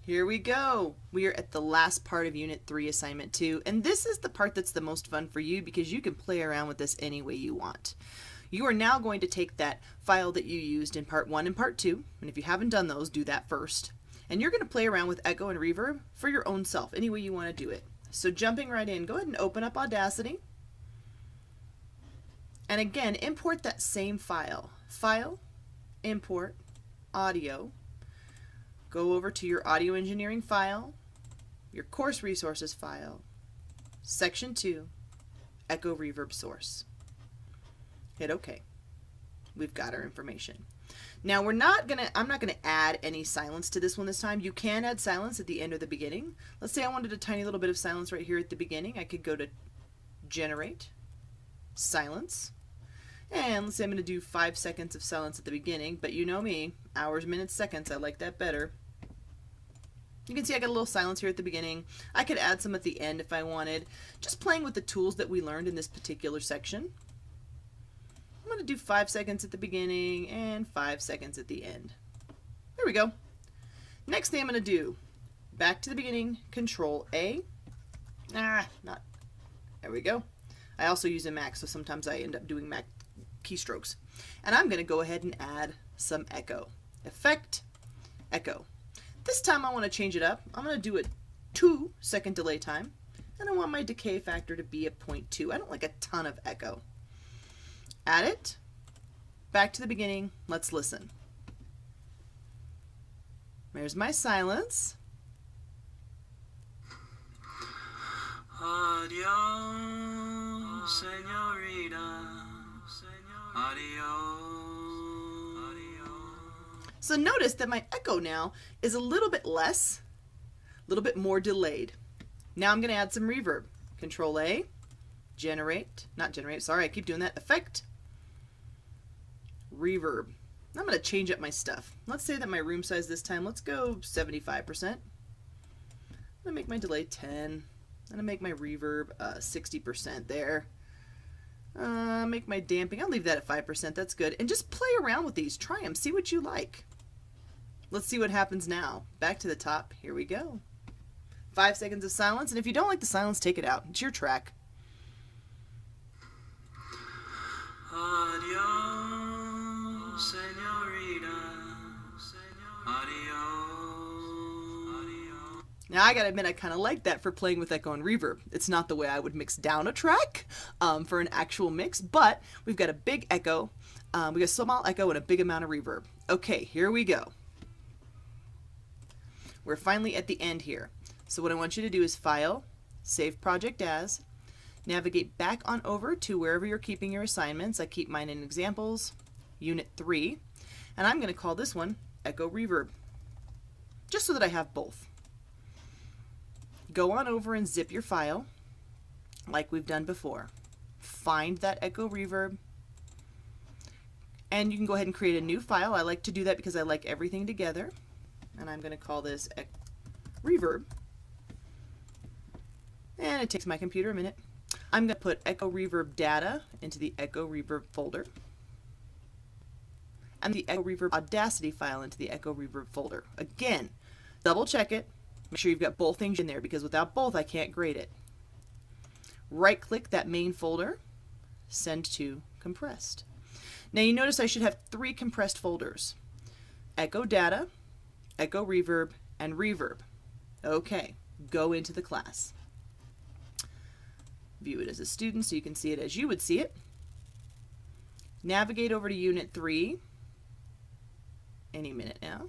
Here we go. We are at the last part of Unit 3, Assignment 2, and this is the part that's the most fun for you because you can play around with this any way you want. You are now going to take that file that you used in Part 1 and Part 2, and if you haven't done those, do that first. And you're going to play around with echo and reverb for your own self, any way you want to do it. So jumping right in, go ahead and open up Audacity. And again, import that same file. File, import, audio. Go over to your audio engineering file, your course resources file, section 2, echo reverb source. Hit OK. We've got our information. Now I'm not gonna add any silence to this one this time. You can add silence at the end or the beginning. Let's say I wanted a tiny little bit of silence right here at the beginning. I could go to generate, silence, and let's say I'm going to do 5 seconds of silence at the beginning, but you know me, hours, minutes, seconds, I like that better. You can see I got a little silence here at the beginning. I could add some at the end if I wanted. Just playing with the tools that we learned in this particular section. I'm going to do 5 seconds at the beginning and 5 seconds at the end. There we go. Next thing I'm going to do, back to the beginning, Control A. There we go. I also use a Mac, so sometimes I end up doing Mac keystrokes. And I'm going to go ahead and add some echo. Effect, echo. This time I want to change it up. I'm going to do a 2-second delay time, and I want my decay factor to be a 0.2. I don't like a ton of echo. Add it. Back to the beginning. Let's listen. There's my silence. Adios, señorita. Adios. So notice that my echo now is a little bit less, a little bit more delayed. Now I'm going to add some reverb. Control A, not generate, sorry, I keep doing that. Effect, reverb. I'm going to change up my stuff. Let's say that my room size this time, let's go 75%. I'm going to make my delay 10. I'm going to make my reverb 60% there. Make my damping, I'll leave that at 5%, that's good. And just play around with these, try them, see what you like. Let's see what happens now. Back to the top, here we go. 5 seconds of silence, and if you don't like the silence, take it out. It's your track. Adios, señorita. Adios. Now I gotta admit I kind of like that for playing with echo and reverb. It's not the way I would mix down a track for an actual mix, but we've got a big echo, we got a small echo and a big amount of reverb. Okay, here we go. We're finally at the end here. So what I want you to do is File, Save Project As, navigate back on over to wherever you're keeping your assignments. I keep mine in Examples, Unit 3, and I'm going to call this one Echo Reverb, just so that I have both. Go on over and zip your file, like we've done before. Find that echo reverb, and you can go ahead and create a new file. I like to do that because I like everything together, and I'm going to call this reverb, and it takes my computer a minute. I'm going to put echo reverb data into the echo reverb folder, and the echo reverb Audacity file into the echo reverb folder. Again, double check it. Make sure you've got both things in there because without both I can't grade it. Right click that main folder, send to compressed. Now you notice I should have 3 compressed folders. Echo data, echo reverb, and reverb. Okay, go into the class. View it as a student so you can see it as you would see it. Navigate over to Unit 3 any minute now.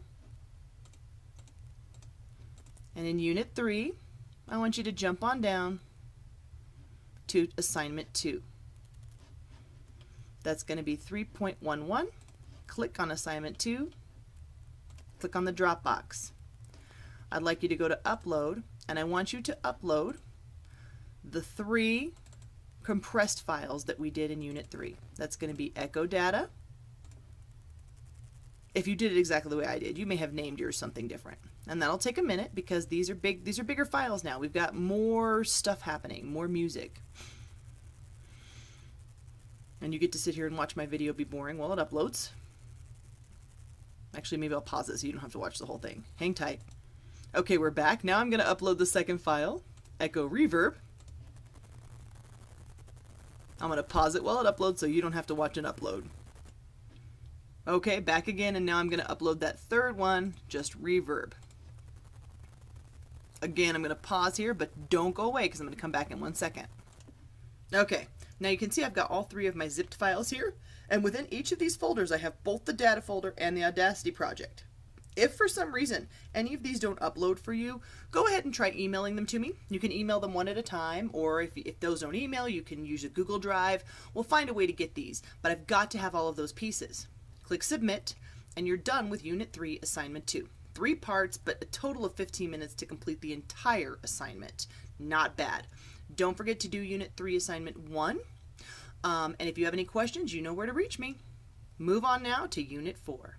And in Unit 3, I want you to jump on down to Assignment 2. That's going to be 3.11. Click on Assignment 2. Click on the drop box. I'd like you to go to Upload, and I want you to upload the 3 compressed files that we did in Unit 3. That's going to be echo data. If you did it exactly the way I did, you may have named yours something different. And that'll take a minute because these are bigger files now. We've got more stuff happening, more music. And you get to sit here and watch my video be boring while it uploads. Actually, maybe I'll pause it so you don't have to watch the whole thing. Hang tight. Okay, we're back. Now I'm going to upload the second file, Echo Reverb. I'm going to pause it while it uploads so you don't have to watch an upload. Okay, back again, and now I'm going to upload that third one, just Reverb. Again, I'm going to pause here, but don't go away because I'm going to come back in 1 second. Okay, now you can see I've got all 3 of my zipped files here, and within each of these folders I have both the data folder and the Audacity project. If for some reason any of these don't upload for you, go ahead and try emailing them to me. You can email them one at a time, or if those don't email, you can use a Google Drive. We'll find a way to get these, but I've got to have all of those pieces. Click Submit, and you're done with Unit 3, Assignment 2. 3 parts, but a total of 15 minutes to complete the entire assignment. Not bad. Don't forget to do Unit 3, Assignment 1. And if you have any questions, you know where to reach me. Move on now to Unit 4.